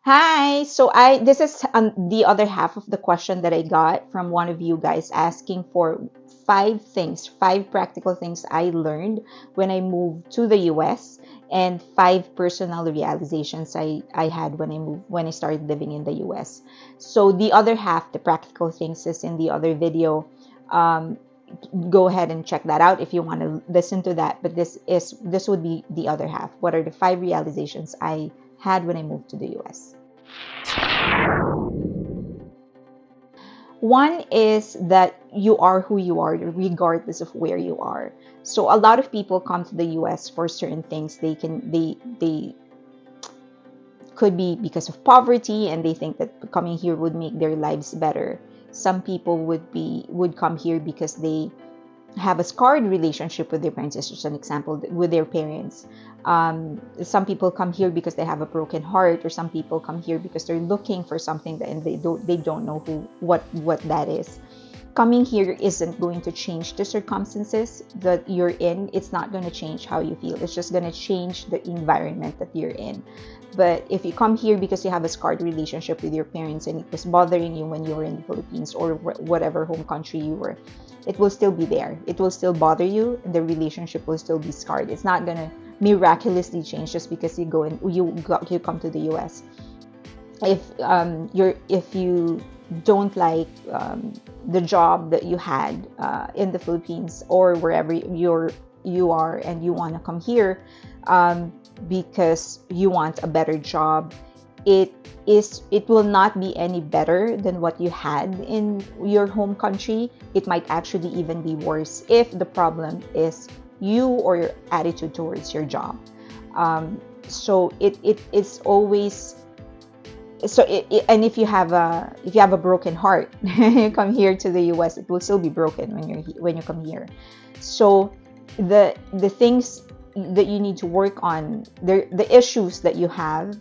Hi. So I this is the other half of the question that I got from one of you guys asking for five practical things I learned when I moved to the US and five personal realizations I had when I started living in the US. So the other half, the practical things is in the other video. Um, go ahead and check that out if you want to listen to that. But this would be the other half. What are the five realizations I had when I moved to the US? One is that you are who you are regardless of where you are. So a lot of people come to the US for certain things. They could be because of poverty and they think that coming here would make their lives better. Some people would come here because they have a scarred relationship with their parents. It's just an example with their parents. Some people come here because they have a broken heart, or some people come here because they're looking for something that, and they don't know what that is. Coming here isn't going to change the circumstances that you're in. It's not going to change how you feel. It's just going to change the environment that you're in. But if you come here because you have a scarred relationship with your parents and it was bothering you when you were in the Philippines or whatever home country you were, it will still be there. It will still bother you, and the relationship will still be scarred. It's not gonna miraculously change just because you come to the U.S. If you don't like the job that you had in the Philippines or wherever you are, and you want to come here because you want a better job, it will not be any better than what you had in your home country. It might actually even be worse if the problem is you or your attitude towards your job. So it's always and if you have a broken heart, you come here to the US, it will still be broken when you come here. So the things that you need to work on, the issues that you have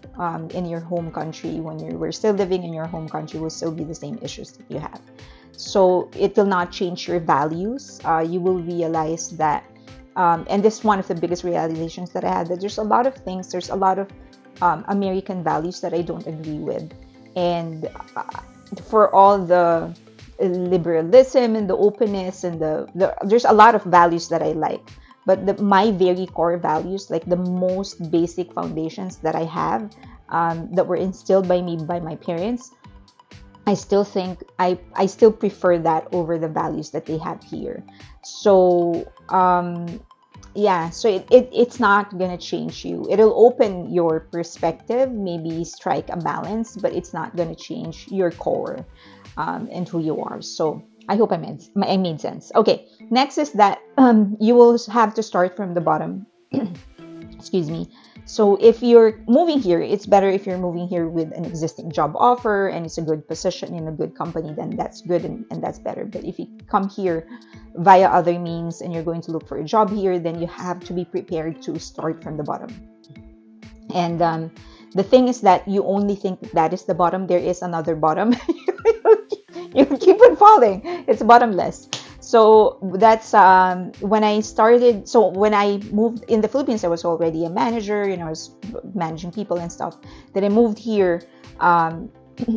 in your home country when you were still living in your home country will still be the same issues that you have. So it will not change your values. You will realize that, and this is one of the biggest realizations that I had, that there's a lot of American values that I don't agree with. And for all the liberalism and the openness and there's a lot of values that I like. But my very core values, like the most basic foundations that I have, that were instilled by my parents, I still think I still prefer that over the values that they have here. So yeah, so it's not gonna change you. It'll open your perspective, maybe strike a balance, but it's not gonna change your core and who you are. So I hope I made sense. Okay, next is that you will have to start from the bottom. Excuse me. So if you're moving here, it's better if you're moving here with an existing job offer and it's a good position in a good company, then that's good, and that's better. But if you come here via other means and you're going to look for a job here, then you have to be prepared to start from the bottom. And the thing is that you only think that is the bottom. There is another bottom. You keep on falling. It's bottomless. So that's when I started. So when I moved in the Philippines, I was already a manager. I was managing people and stuff. Then I moved here, and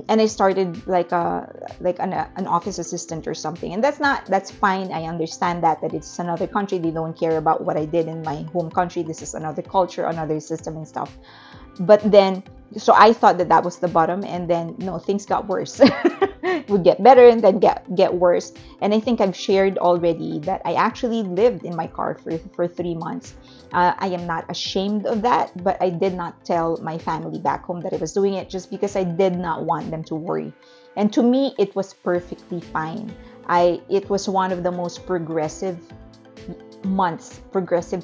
I started like an office assistant or something. And that's fine. I understand that it's another country. They don't care about what I did in my home country. This is another culture, another system and stuff. But then, so I thought that was the bottom, and then no, things got worse. Would get better and then get worse. And I think I've shared already that I actually lived in my car for 3 months. I am not ashamed of that, but I did not tell my family back home that I was doing it, just because I did not want them to worry. And to me, it was perfectly fine. It was one of the most progressive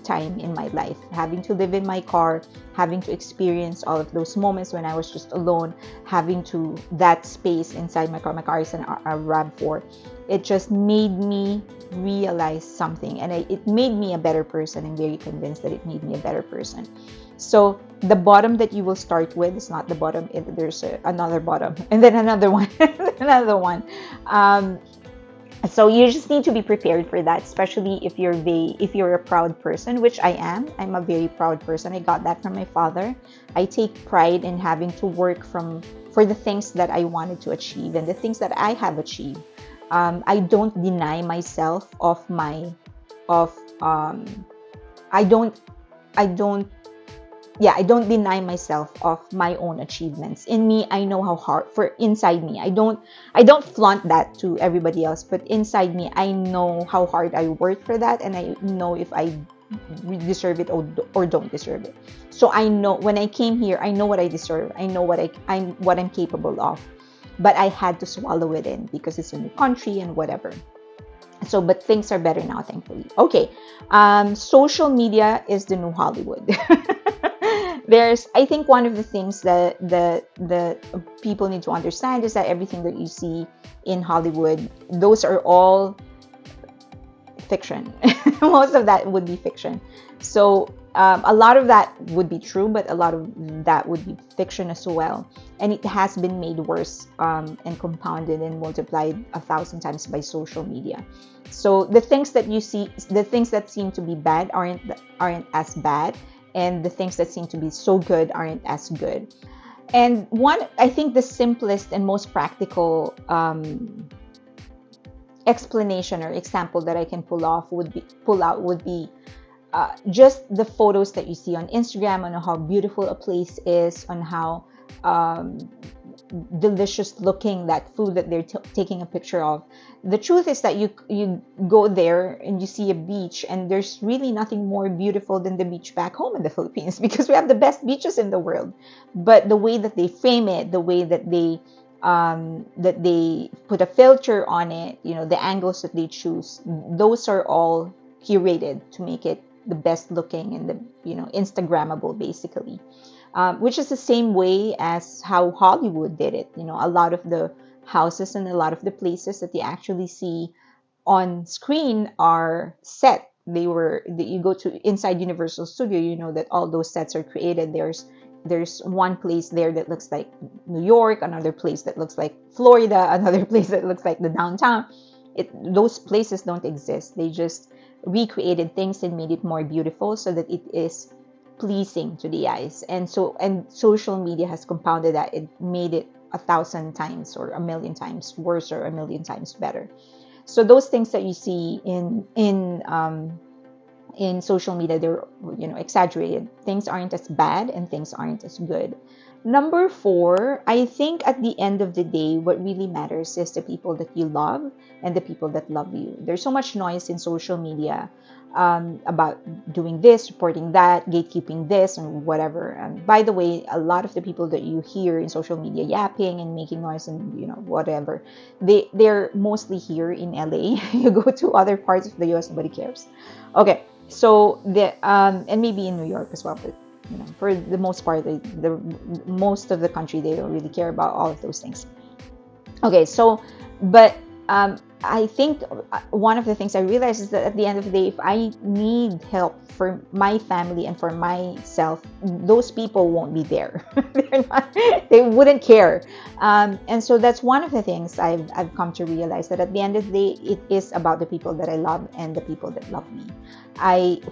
time in my life, having to live in my car, having to experience all of those moments when I was just alone, having to that space inside my car. My car is a RAV4. It just made me realize something, and it made me a better person. I'm very convinced that it made me a better person. So the bottom that you will start with is not the bottom. There's another bottom, and then another one, another one. So you just need to be prepared for that, especially if you're a proud person, which I am. I'm a very proud person. I got that from my father. I take pride in having to work for the things that I wanted to achieve and the things that I have achieved. I don't deny myself of my of I don't I don't yeah, I don't deny myself of my own achievements. In me, I know how hard for inside me. I don't flaunt that to everybody else, but inside me, I know how hard I work for that, and I know if I deserve it or don't deserve it. So I know when I came here, I know what I deserve. I know what I'm capable of. But I had to swallow it in because it's a new country and whatever. So, but things are better now, thankfully. Okay, social media is the new Hollywood. There's, I think, one of the things that the people need to understand is that everything that you see in Hollywood, those are all fiction. Most of that would be fiction. So a lot of that would be true, but a lot of that would be fiction as well. And it has been made worse and compounded and multiplied 1,000 times by social media. So the things that you see, the things that seem to be bad aren't as bad, and the things that seem to be so good aren't as good. And one, I think, the simplest and most practical explanation or example that I can pull out would be just the photos that you see on Instagram, on how beautiful a place is, on how um, delicious looking that food that they're taking a picture of. The truth is that you go there and you see a beach, and there's really nothing more beautiful than the beach back home in the Philippines because we have the best beaches in the world. But the way that they frame it, the way that they put a filter on it, the angles that they choose, those are all curated to make it the best looking and the Instagrammable, basically. Which is the same way as how Hollywood did it. A lot of the houses and a lot of the places that you actually see on screen are set. You go to inside Universal Studio, you know that all those sets are created. There's one place there that looks like New York, another place that looks like Florida, another place that looks like the downtown. Those places don't exist. They just recreated things and made it more beautiful so that it is pleasing to the eyes. And social media has compounded that. It made it 1,000 times or 1,000,000 times worse or 1,000,000 times better. So those things that you see in social media, they're exaggerated. Things aren't as bad and things aren't as good. Number four, I think at the end of the day, what really matters is the people that you love and the people that love you. There's so much noise in social media about doing this, supporting that, gatekeeping this, and whatever. And by the way, a lot of the people that you hear in social media yapping and making noise and whatever, they're mostly here in LA. You go to other parts of the US, nobody cares. Okay, so and maybe in New York as well, but for the most part, the most of the country, they don't really care about all of those things. Okay, so, but I think one of the things I realized is that at the end of the day, if I need help for my family and for myself, those people won't be there. They wouldn't care. And so that's one of the things I've come to realize, that at the end of the day, it is about the people that I love and the people that love me.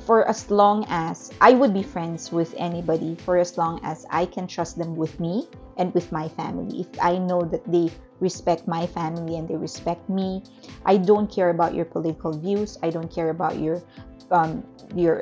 For as long as I would be friends with anybody, for as long as I can trust them with me and with my family, if I know that they respect my family and they respect me. I don't care about your political views. I don't care about your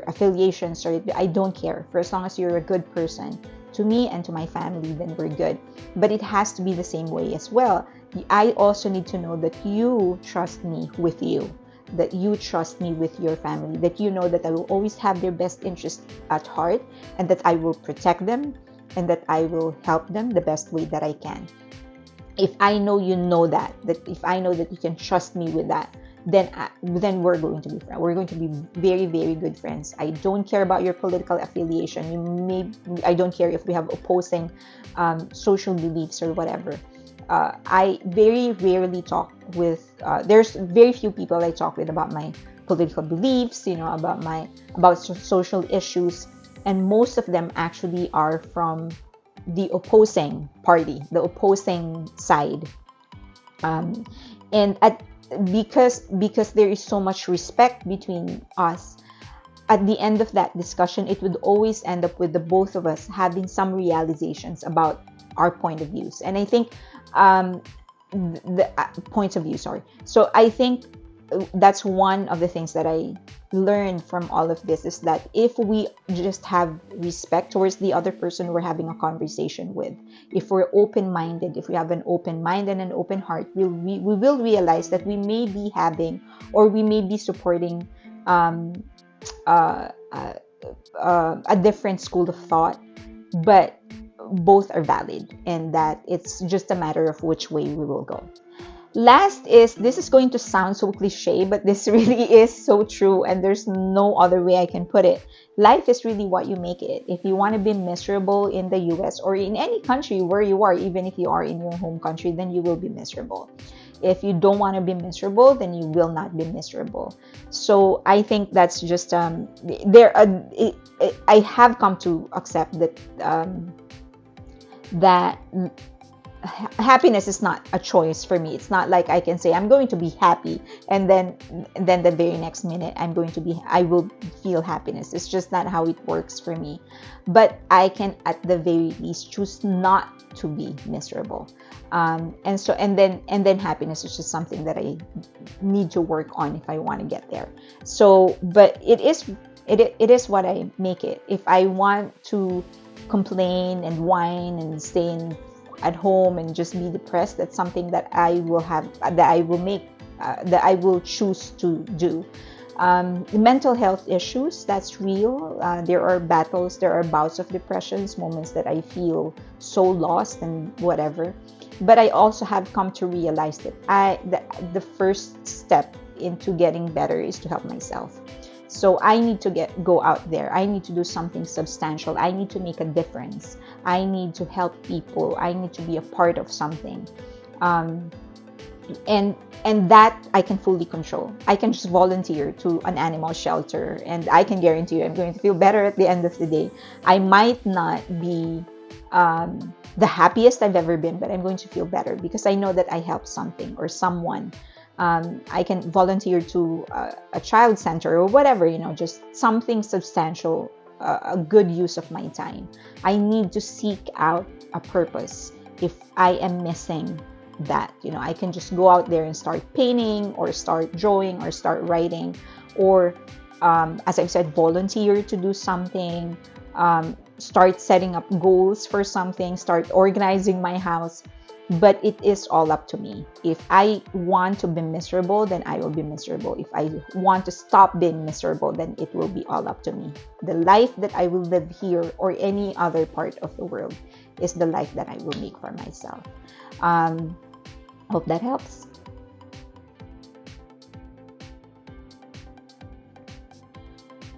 affiliations, or I don't care. For as long as you're a good person to me and to my family, then we're good. But it has to be the same way as well. I also need to know that you trust me with you, that you trust me with your family, that you know that I will always have their best interest at heart, and that I will protect them, and that I will help them the best way that I can. If I know you know that if I know that you can trust me with that, then we're going to be friends. We're going to be very, very good friends. I don't care about your political affiliation. I don't care if we have opposing social beliefs or whatever. I very rarely talk with. There's very few people I talk with about my political beliefs. About social issues, and most of them actually are from the opposing party, the opposing side. And because there is so much respect between us, at the end of that discussion, it would always end up with the both of us having some realizations about our point of views. And I think um, the points of view, sorry. So I think that's one of the things that I learned from all of this, is that if we just have respect towards the other person we're having a conversation with, if we're open-minded, if we have an open mind and an open heart, we will realize that we may be having, or we may be supporting um, uh, uh, a different school of thought, but both are valid, and that it's just a matter of which way we will go. Last is, this is going to sound so cliche, but this really is so true, and there's no other way I can put it. Life is really what you make it. If you want to be miserable in the US or in any country where you are, even if you are in your home country, then you will be miserable. If you don't want to be miserable, then you will not be miserable. So I think that's just I have come to accept that that happiness is not a choice for me. It's not like I can say I'm going to be happy, and then the very next minute I will feel happiness. It's just not how it works for me. But I can at the very least choose not to be miserable. And then happiness is just something that I need to work on if I want to get there. So, but it is what I make it. If I want to complain and whine and stay at home and just be depressed, that's something that I will choose to do. Mental health issues, that's real. There are battles, there are bouts of depressions, moments that I feel so lost and whatever. But I also have come to realize that the first step into getting better is to help myself. So I need to go out there. I need to do something substantial. I need to make a difference. I need to help people. I need to be a part of something. Um, and that I can fully control. I can just volunteer to an animal shelter, and I can guarantee you I'm going to feel better at the end of the day. I might not be the happiest I've ever been, but I'm going to feel better because I know that I helped something or someone. I can volunteer to a child center or whatever, just something substantial, a good use of my time. I need to seek out a purpose. If I am missing that, I can just go out there and start painting or start drawing or start writing, or as I've said, volunteer to do something, start setting up goals for something, start organizing my house. But it is all up to me. If I want to be miserable, then I will be miserable. If I want to stop being miserable, then it will be all up to me. The life that I will live here or any other part of the world is the life that I will make for myself. Hope that helps.